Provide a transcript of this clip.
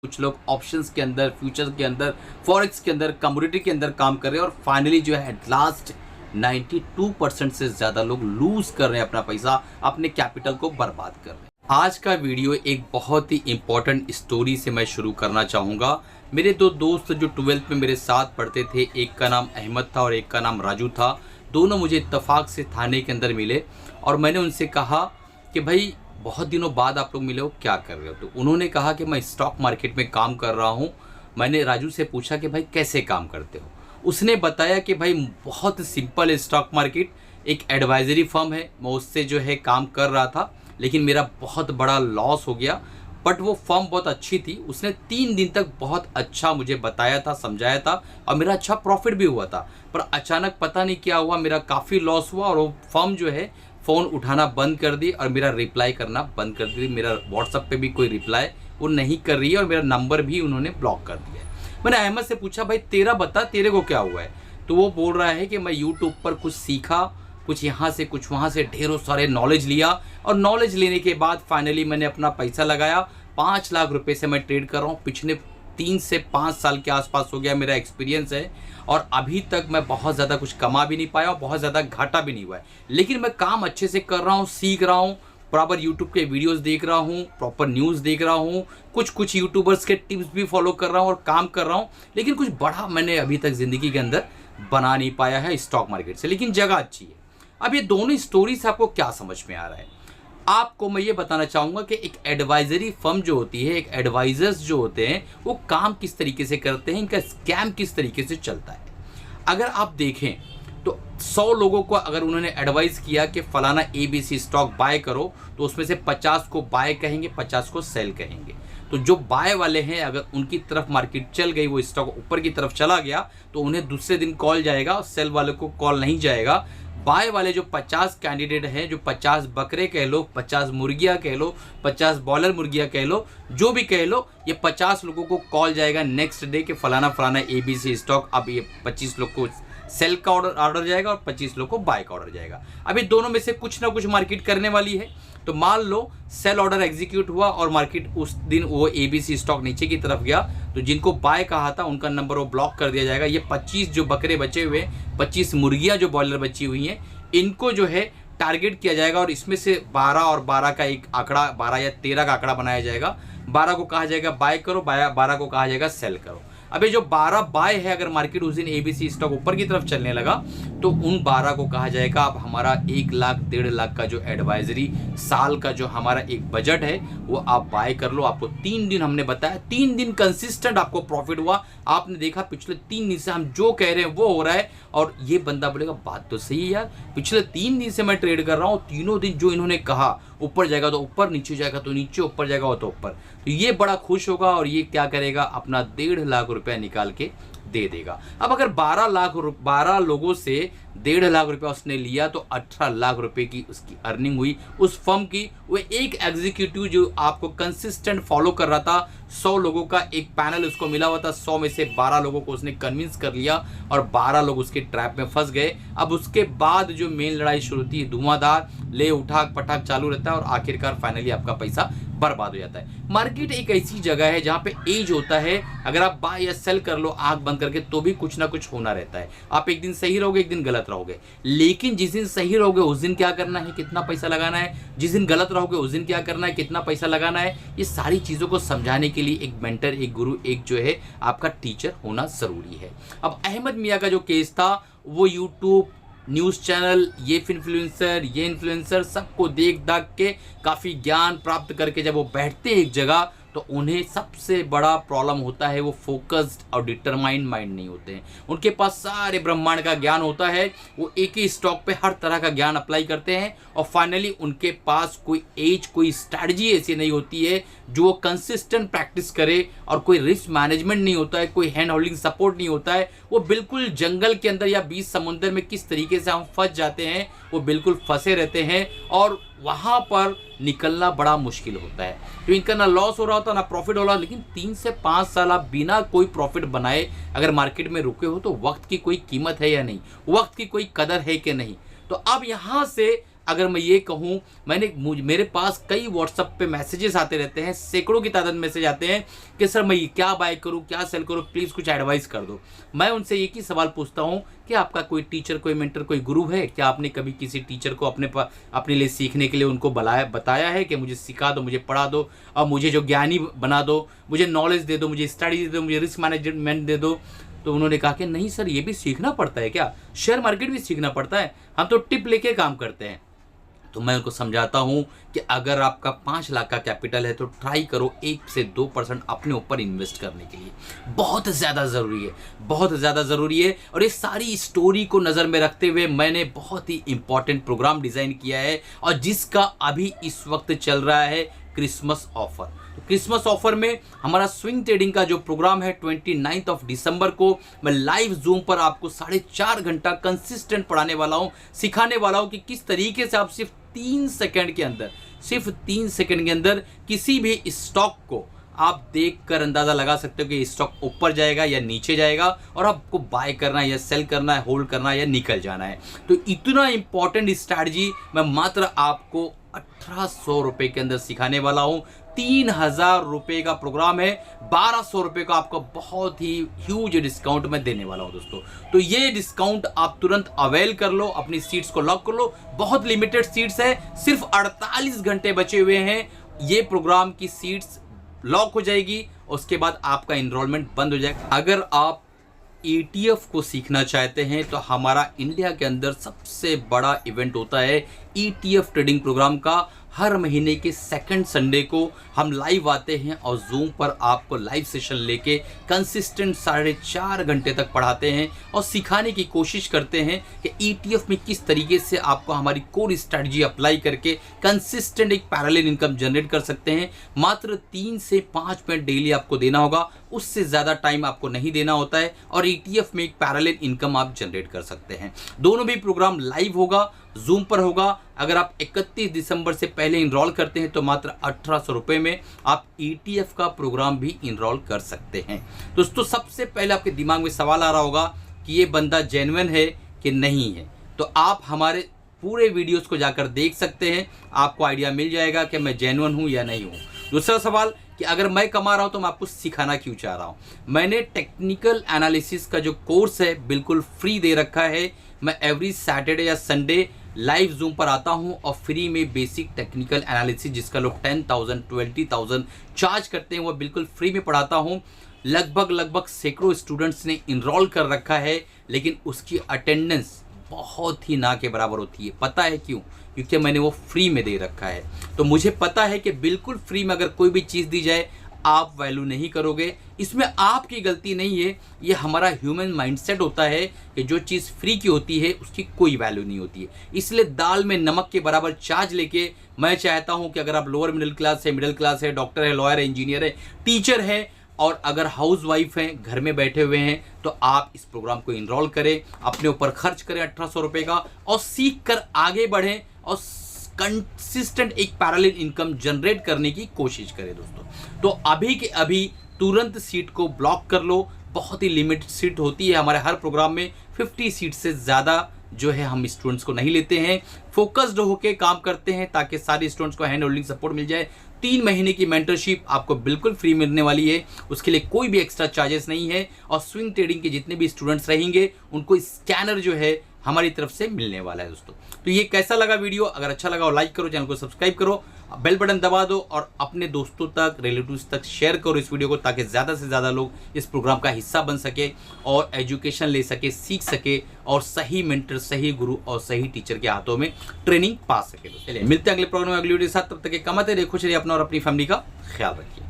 कुछ लोग ऑप्शंस के अंदर, फ्यूचर्स के अंदर, फॉरेक्स के अंदर, कमोडिटी के अंदर काम कर रहे हैं और फाइनली जो है एट लास्ट 92% से ज़्यादा लोग लूज कर रहे हैं अपना पैसा, अपने कैपिटल को बर्बाद कर रहे हैं। आज का वीडियो एक बहुत ही इंपॉर्टेंट स्टोरी से मैं शुरू करना चाहूँगा। मेरे दो दोस्त जो 12th में मेरे साथ पढ़ते थे, एक का नाम अहमद था और एक का नाम राजू था। दोनों मुझे इत्तेफाक से थाने के अंदर मिले और मैंने उनसे कहा कि भाई बहुत दिनों बाद आप लोग मिले हो, क्या कर रहे हो? तो उन्होंने कहा कि मैं स्टॉक मार्केट में काम कर रहा हूँ। मैंने राजू से पूछा कि भाई कैसे काम करते हो? उसने बताया कि भाई बहुत सिंपल है स्टॉक मार्केट, एक एडवाइजरी फर्म है, मैं उससे जो है काम कर रहा था, लेकिन मेरा बहुत बड़ा लॉस हो गया। बट वो फर्म बहुत अच्छी थी, उसने 3 दिन तक बहुत अच्छा मुझे बताया था, समझाया था और मेरा अच्छा प्रॉफिट भी हुआ था। पर अचानक पता नहीं क्या हुआ, मेरा काफ़ी लॉस हुआ और वो फर्म जो है फ़ोन उठाना बंद कर दी और मेरा रिप्लाई करना बंद कर दी। मेरा व्हाट्सएप पे भी कोई रिप्लाई वो नहीं कर रही है और मेरा नंबर भी उन्होंने ब्लॉक कर दिया है। मैंने अहमद से पूछा भाई तेरा बता, तेरे को क्या हुआ है? तो वो बोल रहा है कि मैं यूट्यूब पर कुछ सीखा, कुछ यहाँ से कुछ वहाँ से, ढेरों सारे नॉलेज लिया और नॉलेज लेने के बाद फाइनली मैंने अपना पैसा लगाया। 5 लाख रुपए से मैं ट्रेड कर रहा हूँ। पिछले 3 से 5 साल के आसपास हो गया मेरा एक्सपीरियंस है और अभी तक मैं बहुत ज़्यादा कुछ कमा भी नहीं पाया और बहुत ज़्यादा घाटा भी नहीं हुआ है। लेकिन मैं काम अच्छे से कर रहा हूँ, सीख रहा हूँ, प्रॉपर यूट्यूब के वीडियोस देख रहा हूँ, प्रॉपर न्यूज़ देख रहा हूँ, कुछ यूट्यूबर्स के टिप्स भी फॉलो कर रहा हूँ और काम कर रहा हूँ। लेकिन कुछ बड़ा मैंने अभी तक ज़िंदगी के अंदर बना नहीं पाया है स्टॉक मार्केट से, लेकिन जगह अच्छी है। अब ये दोनों स्टोरी से आपको क्या समझ में आ रहा है? आपको मैं ये बताना चाहूँगा कि एक एडवाइजरी फर्म जो होती है, एक एडवाइजर्स जो होते हैं, वो काम किस तरीके से करते हैं, इनका स्कैम किस तरीके से चलता है। अगर आप देखें तो 100 लोगों को अगर उन्होंने एडवाइस किया कि फलाना ABC स्टॉक बाय करो, तो उसमें से 50 को बाय कहेंगे, 50 को सेल कहेंगे। तो जो बाय वाले हैं, अगर उनकी तरफ मार्केट चल गई, वो स्टॉक ऊपर की तरफ चला गया, तो उन्हें दूसरे दिन कॉल जाएगा और सेल वाले को कॉल नहीं जाएगा। बाय वाले जो 50 कैंडिडेट हैं, जो 50 बकरे कह लो, 50 मुर्गियाँ कह लो, 50 बॉयलर मुर्गियाँ कह लो, जो भी कह लो, ये 50 लोगों को कॉल जाएगा नेक्स्ट डे कि फलाना फलाना ABC स्टॉक, अब ये 25 लोग को सेल का ऑर्डर जाएगा और 25 लोग को बाय का ऑर्डर जाएगा। अभी दोनों में से कुछ ना कुछ मार्केट करने वाली है। तो मान लो सेल ऑर्डर एग्जीक्यूट हुआ और मार्केट उस दिन वो ABC स्टॉक नीचे की तरफ गया, तो जिनको बाय कहा था उनका नंबर वो ब्लॉक कर दिया जाएगा। ये 25 जो बकरे बचे हुए, 25 मुर्गियाँ जो बॉयलर बची हुई हैं, इनको जो है टारगेट किया जाएगा और इसमें से 12 और 12 का एक आंकड़ा, 12 या 13 का आंकड़ा बनाया जाएगा। 12 को कहा जाएगा बाय करो, 12 को कहा जाएगा सेल करो। अबे जो 12 बाय है, अगर मार्केट उस दिन ABC स्टॉक ऊपर की तरफ चलने लगा, तो उन 12 को कहा जाएगा अब हमारा 1 लाख 1.5 लाख का जो एडवाइजरी साल का जो हमारा एक बजट है, वो आप बाय कर लो। आपको 3 दिन हमने बताया, 3 दिन कंसिस्टेंट आपको प्रॉफिट हुआ। आपने देखा पिछले 3 दिन से हम जो कह रहे हैं वो हो रहा है। और ये बंदा बोलेगा बात तो सही है यार, पिछले 3 दिन से मैं ट्रेड कर रहा हूँ, तीनों दिन जो इन्होंने कहा, ऊपर जाएगा तो ऊपर, नीचे जाएगा तो नीचे, ऊपर जाएगा तो ऊपर, तो ये बड़ा खुश होगा और ये क्या करेगा, अपना 1.5 लाख रुपया निकाल के दे देगा। अब अगर 12 लोगों से 1.5 लाख रुपया उसने लिया, तो 18 लाख रुपए की उसकी अर्निंग हुई उस फर्म की। वो एक एग्जीक्यूटिव जो आपको कंसिस्टेंट फॉलो कर रहा था, 100 लोगों का एक पैनल उसको मिला हुआ था, 100 में से 12 लोगों को उसने कन्विंस कर लिया और 12 लोग उसके ट्रैप में फंस गए। अब उसके बाद जो मेन लड़ाई शुरू होती है, धुआंधार ले उठाक पटाक चालू रहता है और आखिरकार फाइनली आपका पैसा बर्बाद हो जाता है। मार्केट एक ऐसी जगह है जहाँ पे एज होता है, अगर आप बाय या सेल कर लो आंख बंद करके, तो भी कुछ ना कुछ होना रहता है। आप एक दिन सही रहोगे, एक दिन गलत रहोगे, लेकिन जिस दिन सही रहोगे उस दिन क्या करना है, कितना पैसा लगाना है, जिस दिन गलत रहोगे उस दिन क्या करना है, कितना पैसा लगाना है, ये सारी चीज़ों को समझाने के लिए एक मेंटर, एक गुरु, एक जो है आपका टीचर होना ज़रूरी है। अब अहमद मियाँ का जो केस था, वो यूट्यूब, न्यूज़ चैनल, ये इन्फ्लुएंसर सबको देख दाख के काफ़ी ज्ञान प्राप्त करके जब वो बैठते हैं एक जगह, तो उन्हें सबसे बड़ा प्रॉब्लम होता है, वो फोकस्ड और डिटरमाइंड माइंड नहीं होते हैं। उनके पास सारे ब्रह्मांड का ज्ञान होता है, वो एक ही स्टॉक पे हर तरह का ज्ञान अप्लाई करते हैं और फाइनली उनके पास कोई स्ट्रैटेजी ऐसी नहीं होती है जो वो कंसिस्टेंट प्रैक्टिस करे, और कोई रिस्क मैनेजमेंट नहीं होता है, कोई हैंड होल्डिंग सपोर्ट नहीं होता है। वो बिल्कुल जंगल के अंदर या बीच समुद्र में किस तरीके से हम फंस जाते हैं, वो बिल्कुल फंसे रहते हैं और वहाँ पर निकलना बड़ा मुश्किल होता है। तो इनका ना लॉस हो रहा होता ना प्रॉफिट हो रहा, लेकिन 3 से 5 साल आप बिना कोई प्रॉफिट बनाए अगर मार्केट में रुके हो, तो वक्त की कोई कीमत है या नहीं, वक्त की कोई कदर है कि नहीं। तो अब यहाँ से अगर मैं ये कहूँ, मेरे पास कई व्हाट्सएप पे मैसेजेस आते रहते हैं, सैकड़ों की तादाद में मैसेज आते हैं कि सर मैं क्या बाय करूँ, क्या सेल करूँ, प्लीज़ कुछ एडवाइस कर दो। मैं उनसे एक ही सवाल पूछता हूँ कि आपका कोई टीचर, कोई मेंटर, कोई गुरु है क्या? आपने कभी किसी टीचर को अपने लिए सीखने के लिए उनको बताया है कि मुझे सिखा दो, मुझे पढ़ा दो और मुझे जो ज्ञानी बना दो, मुझे नॉलेज दे दो, मुझे स्टडी दे दो, मुझे रिस्क मैनेजमेंट दे दो? तो उन्होंने कहा कि नहीं सर, ये भी सीखना पड़ता है क्या? शेयर मार्केट भी सीखना पड़ता है, हम तो टिप लेके काम करते हैं। तो मैं उनको समझाता हूँ कि अगर आपका 5 लाख का कैपिटल है तो ट्राई करो 1 से 2% अपने ऊपर इन्वेस्ट करने के लिए। बहुत ज़्यादा ज़रूरी है, बहुत ज़्यादा ज़रूरी है। और ये सारी स्टोरी को नज़र में रखते हुए मैंने बहुत ही इंपॉर्टेंट प्रोग्राम डिज़ाइन किया है, और जिसका अभी इस वक्त चल रहा है क्रिसमस ऑफर। तो क्रिसमस ऑफर में हमारा स्विंग ट्रेडिंग का जो प्रोग्राम है 29 दिसंबर को मैं लाइव जूम पर आपको 4.5 घंटा कंसिस्टेंट पढ़ाने वाला हूँ, सिखाने वाला हूँ कि किस तरीके से आप सिर्फ 3 सेकंड के अंदर किसी भी स्टॉक को आप देखकर अंदाज़ा लगा सकते हो कि स्टॉक ऊपर जाएगा या नीचे जाएगा, और आपको बाय करना है या सेल करना है, होल्ड करना है या निकल जाना है। तो इतना इंपॉर्टेंट स्ट्रैटेजी मैं मात्र आपको 1800 रुपये के अंदर सिखाने वाला हूँ। 3000 रुपये का प्रोग्राम है, 1200 रुपये का आपको बहुत ही ह्यूज डिस्काउंट में देने वाला हूँ दोस्तों। तो ये डिस्काउंट आप तुरंत अवेल कर लो, अपनी सीट्स को लॉक कर लो। बहुत लिमिटेड सीट्स है, सिर्फ 48 घंटे बचे हुए हैं, ये प्रोग्राम की सीट्स लॉक हो जाएगी, उसके बाद आपका इनरोलमेंट बंद हो जाएगा। अगर आप ETF को सीखना चाहते हैं तो हमारा इंडिया के अंदर सबसे बड़ा इवेंट होता है ETF ट्रेडिंग प्रोग्राम का। हर महीने के सेकंड संडे को हम लाइव आते हैं और जूम पर आपको लाइव सेशन लेके कंसिस्टेंट 4.5 घंटे तक पढ़ाते हैं और सिखाने की कोशिश करते हैं कि ETF में किस तरीके से आपको हमारी कोर स्ट्रैटेजी अप्लाई करके कंसिस्टेंट एक पैरेलल इनकम जनरेट कर सकते हैं। मात्र 3 से 5 मिनट डेली आपको देना होगा, उससे ज़्यादा टाइम आपको नहीं देना होता है, और ETF में एक पैरेलल इनकम आप जनरेट कर सकते हैं। दोनों भी प्रोग्राम लाइव होगा, जूम पर होगा। अगर आप 31 दिसंबर से पहले इनरोल करते हैं तो मात्र 1800 रुपये में आप ETF का प्रोग्राम भी इनरोल कर सकते हैं। दोस्तों, सबसे पहले आपके दिमाग में सवाल आ रहा होगा कि ये बंदा जेन्युइन है कि नहीं है, तो आप हमारे पूरे वीडियोस को जाकर देख सकते हैं, आपको आइडिया मिल जाएगा कि मैं जेन्युइन हूँ या नहीं हूँ। दूसरा सवाल कि अगर मैं कमा रहा हूँ तो मैं आपको सिखाना क्यों चाह रहा हूँ। मैंने टेक्निकल एनालिसिस का जो कोर्स है बिल्कुल फ्री दे रखा है। मैं एवरी सैटरडे या संडे लाइव जूम पर आता हूं और फ्री में बेसिक टेक्निकल एनालिसिस, जिसका लोग 10,000 20,000 चार्ज करते हैं, वो बिल्कुल फ्री में पढ़ाता हूं। लगभग सैकड़ों स्टूडेंट्स ने इनरोल कर रखा है, लेकिन उसकी अटेंडेंस बहुत ही ना के बराबर होती है। पता है क्यों? क्योंकि मैंने वो फ्री में दे रखा है। तो मुझे पता है कि बिल्कुल फ्री में अगर कोई भी चीज़ दी जाए आप वैल्यू नहीं करोगे। इसमें आपकी गलती नहीं है, ये हमारा ह्यूमन माइंडसेट होता है कि जो चीज़ फ्री की होती है उसकी कोई वैल्यू नहीं होती है। इसलिए दाल में नमक के बराबर चार्ज लेके मैं चाहता हूं कि अगर आप लोअर मिडिल क्लास है, डॉक्टर है, लॉयर है, इंजीनियर है, टीचर है, और अगर हाउस वाइफ हैं, घर में बैठे हुए हैं, तो आप इस प्रोग्राम को इनरोल करें, अपने ऊपर खर्च करें 1800 रुपये का, और सीख कर आगे बढ़ें और कंसिस्टेंट एक पैरेलल इनकम जनरेट करने की कोशिश करें दोस्तों। तो अभी के अभी तुरंत सीट को ब्लॉक कर लो। बहुत ही लिमिटेड सीट होती है हमारे हर प्रोग्राम में, 50 सीट से ज़्यादा जो है हम स्टूडेंट्स को नहीं लेते हैं। फोकस्ड होकर काम करते हैं ताकि सारे स्टूडेंट्स को हैंड होल्डिंग सपोर्ट मिल जाए। 3 महीने की मेंटरशिप आपको बिल्कुल फ्री मिलने वाली है, उसके लिए कोई भी एक्स्ट्रा चार्जेस नहीं है। और स्विंग ट्रेडिंग के जितने भी स्टूडेंट्स रहेंगे उनको स्कैनर जो है हमारी तरफ से मिलने वाला है दोस्तों। तो ये कैसा लगा वीडियो? अगर अच्छा लगा हो लाइक करो, चैनल को सब्सक्राइब करो, बेल बटन दबा दो और अपने दोस्तों तक, रिलेटिव्स तक शेयर करो इस वीडियो को, ताकि ज़्यादा से ज़्यादा लोग इस प्रोग्राम का हिस्सा बन सके और एजुकेशन ले सके, सीख सके, और सही मेंटर, सही गुरु और सही टीचर के हाथों में ट्रेनिंग पा सके। चलिए मिलते हैं अगले प्रोग्राम में अगली वीडियो के साथ। तब तक कमाते रहिए, खुश रहिए, अपना और अपनी फैमिली का ख्याल रखिए।